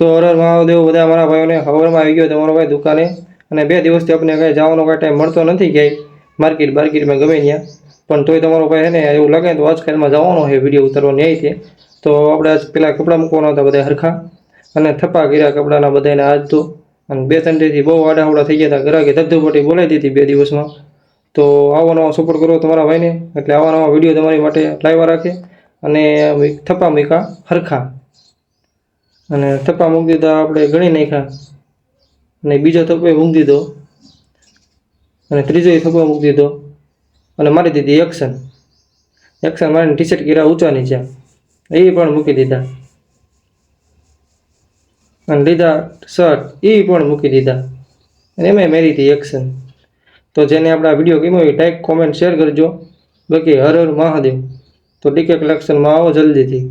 તો હર હર મહાદેવ બધા મારા ભાઈઓને ખબરમાં આવી ગયો તમારો ભાઈ દુકાને, અને 2 દિવસથી આપણે કાંઈ જવાનો કાંઈ ટાઈમ મળતો નથી ક્યાંય માર્કેટમાં ગમે ત્યાં, પણ તોય તમારો ભાઈ છે ને એવું લાગે તો આજકાલમાં જવાનો છે વિડીયો ઉતારવા ન્યાય છે. તો આપણે આજ પેલા કપડાં મૂકવાના હતા બધા હરખા, અને થપ્પા કર્યા કપડાના બધાને આજ તો, અને 2-3 દિવસથી બહુ આડાવડા થઈ ગયા હતા, ગ્રાહકે ધબધબટી બોલાવી દીધી 2 દિવસમાં. તો આવો નવો સપોર્ટ કરો તમારા ભાઈને, એટલે આવા નવા વિડીયો તમારી માટે લાવ્યા રાખે. અને થપ્પા મૂક્યા હરખા, અને થપ્પા મૂકી દીધા આપણે ગણી નાખ્યા, અને બીજો થપ્પો મૂકી દીધો, અને ત્રીજો થપ્પો મૂકી દીધો, અને મારી દીધી એક્શન મારીને ટી-શર્ટ કર્યા ઊંચા નીચે, એ પણ મૂકી દીધા, અને લીધા શર્ટ એ પણ મૂકી દીધા, અને એમાં મેરી હતી એક્શન. તો જેને આપણા વિડીયો ગમ્યો હોય લાઈક કોમેન્ટ શેર કરજો. બાકી હર હર મહાદેવ. તો ડીકે કલેક્શનમાં આવો જલ્દીથી.